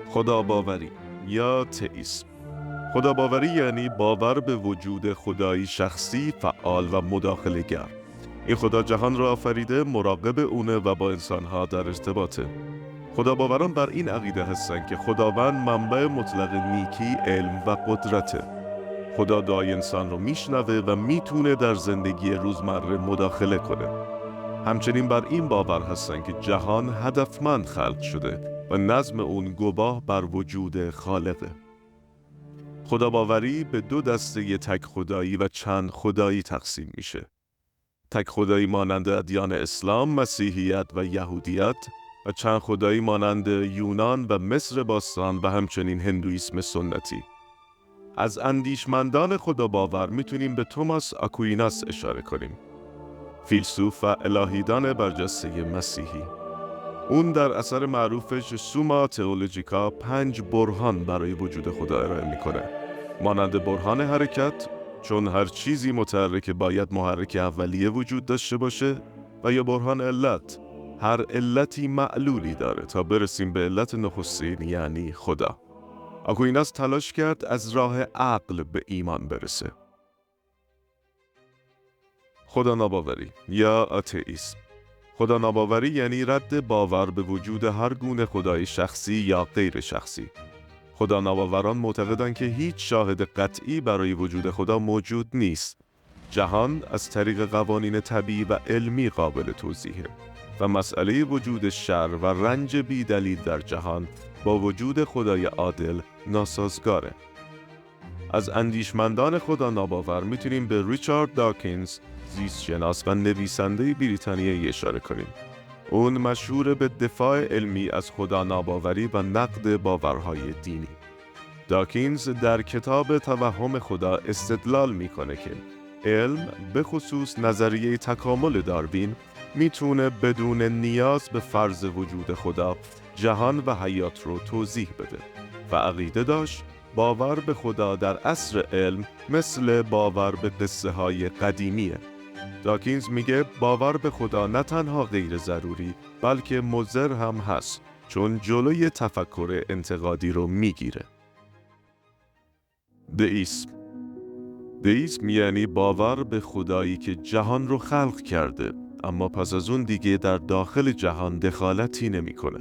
خداباوری یا تئیسم. خداباوری یعنی باور به وجود خدایی شخصی، فعال و مداخله‌گر. این خدا جهان را آفریده، مراقب اونه و با انسانها در ارتباطه. خداباوران بر این عقیده هستند که خداوند منبع مطلق نیکی، علم و قدرته. خدا دعای انسان رو میشنوه و میتونه در زندگی روزمره مداخله کنه. همچنین بر این باور هستند که جهان هدفمند خلق شده و نظم اون گواه بر وجود خالقه. خداباوری به دو دسته تک خدایی و چند خدایی تقسیم میشه. تک خدایی مانند ادیان اسلام، مسیحیت و یهودیت و چند خدایی مانند یونان و مصر باستان و همچنین هندویسم سنتی. از اندیشمندان خداباور میتونیم به توماس آکویناس اشاره کنیم، فیلسوف و الهیدان برجسته مسیحی. اون در اثر معروفش سوما تئولوژیکا 5 برهان برای وجود خدا ارائه میکنه، مانند برهان حرکت، چون هر چیزی متحرک باید محرک اولیه وجود داشته باشه، و یا برهان علت، هر علتی معلولی داره تا برسیم به علت نخستین یعنی خدا. آکویناس تلاش کرد از راه عقل به ایمان برسه. خدا ناباوری یا آتئیسم. خدا ناباوری یعنی رد باور به وجود هر گونه خدای شخصی یا غیر شخصی. خدا ناباوران معتقدند که هیچ شاهد قطعی برای وجود خدا موجود نیست. جهان از طریق قوانین طبیعی و علمی قابل توضیحه و مسئله وجود شر و رنج بی دلیل در جهان با وجود خدای عادل ناسازگاره. از اندیشمندان خدا ناباور میتونیم به ریچارد داکینز، زیستشناس و نویسنده بریتانیایی اشاره کنیم. اون مشهور به دفاع علمی از خدا ناباوری و نقد باورهای دینی. داکینز در کتاب توهم خدا استدلال میکنه که علم، به خصوص نظریه تکامل داروین، میتونه بدون نیاز به فرض وجود خدا جهان و حیات رو توضیح بده و عقیده داشت باور به خدا در عصر علم مثل باور به قصه های قدیمیه. داکینز میگه باور به خدا نه تنها غیر ضروری بلکه مضر هم هست، چون جلوی تفکر انتقادی رو میگیره. دئیسم یعنی باور به خدایی که جهان رو خلق کرده اما پس از اون دیگه در داخل جهان دخالتی نمیکنه.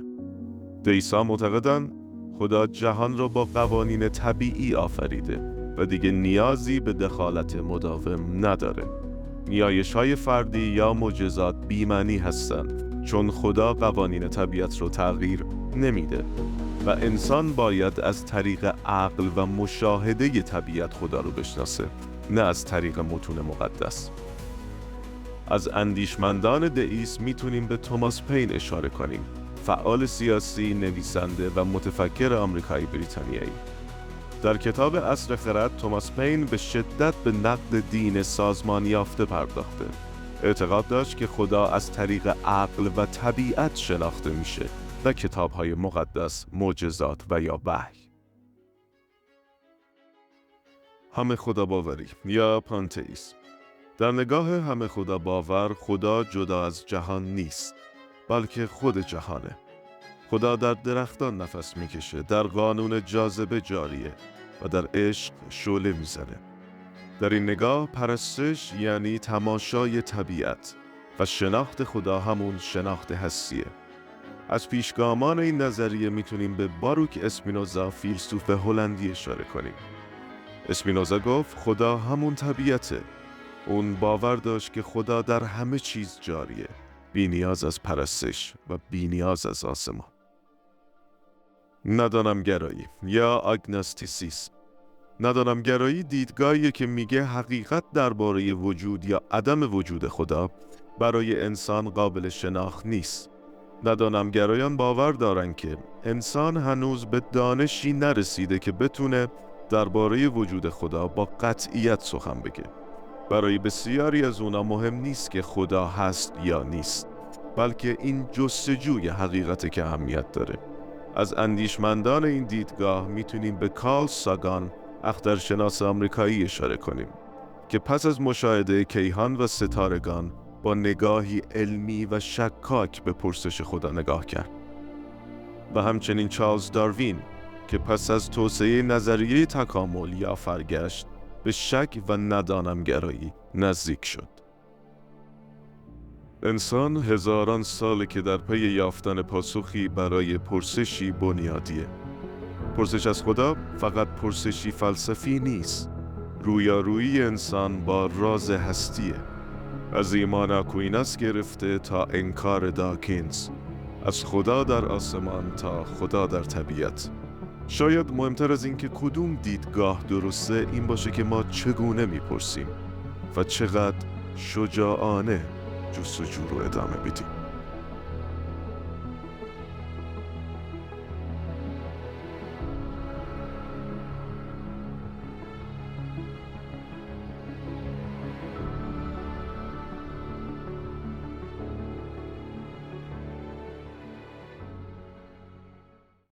دئیسا معتقدن خدا جهان را با قوانین طبیعی آفریده و دیگه نیازی به دخالت مداوم نداره. نیایش‌های فردی یا معجزات بی‌معنی هستند، چون خدا قوانین طبیعت رو تغییر نمیده و انسان باید از طریق عقل و مشاهده طبیعت خدا رو بشناسه، نه از طریق متون مقدس. از اندیشمندان دئیسم میتونیم به توماس پین اشاره کنیم، فعال سیاسی، نویسنده و متفکر آمریکایی بریتانیایی. در کتاب عصر خرد، توماس پین به شدت به نقد دین سازمان یافته پرداخته. اعتقاد داشت که خدا از طریق عقل و طبیعت شناخته میشه، نه کتاب‌های مقدس، معجزات و یا وحی. همه خدا باوری یا پانتئیسم. در نگاه همه خدا باور، خدا جدا از جهان نیست، بلکه خود جهانه. خدا در درختان نفس میکشه، در قانون جاذبه جاریه و در عشق شعله میزنه. در این نگاه پرستش یعنی تماشای طبیعت و شناخت خدا همون شناخت هستیه. از پیشگامان این نظریه میتونیم به باروک اسپینوزا، فیلسوف هلندی اشاره کنیم. اسپینوزا گفت خدا همون طبیعته. اون باور داشت که خدا در همه چیز جاریه، بی نیاز از پرستش و بی نیاز از آسمان. ندانمگرایی یا آگنوستیسیسم. ندانمگرایی دیدگاهی که میگه حقیقت درباره وجود یا عدم وجود خدا برای انسان قابل شناخت نیست. ندانمگرایان باور دارن که انسان هنوز به دانشی نرسیده که بتونه درباره وجود خدا با قطعیت سخن بگه. برای بسیاری از اونا مهم نیست که خدا هست یا نیست، بلکه این جستجوی حقیقت که اهمیت داره. از اندیشمندان این دیدگاه میتونیم به کارل ساگان، اخترشناس آمریکایی اشاره کنیم که پس از مشاهده کیهان و ستارگان با نگاهی علمی و شکاک به پرسش خدا نگاه کرد. و همچنین چارلز داروین که پس از توسعه نظریه تکامل یا فرگشت به شک و ندانمگرایی نزدیک شد. انسان هزاران ساله که در پی یافتن پاسخی برای پرسشی بنیادیه. پرسش از خدا فقط پرسشی فلسفی نیست. رویارویی انسان با راز هستیه. از ایمان آکویناس گرفته تا انکار داکینز، از خدا در آسمان تا خدا در طبیعت. شاید مهمتر از این که کدوم دیدگاه درسته این باشه که ما چگونه میپرسیم و چقدر شجاعانه جستجو رو ادامه بدیم.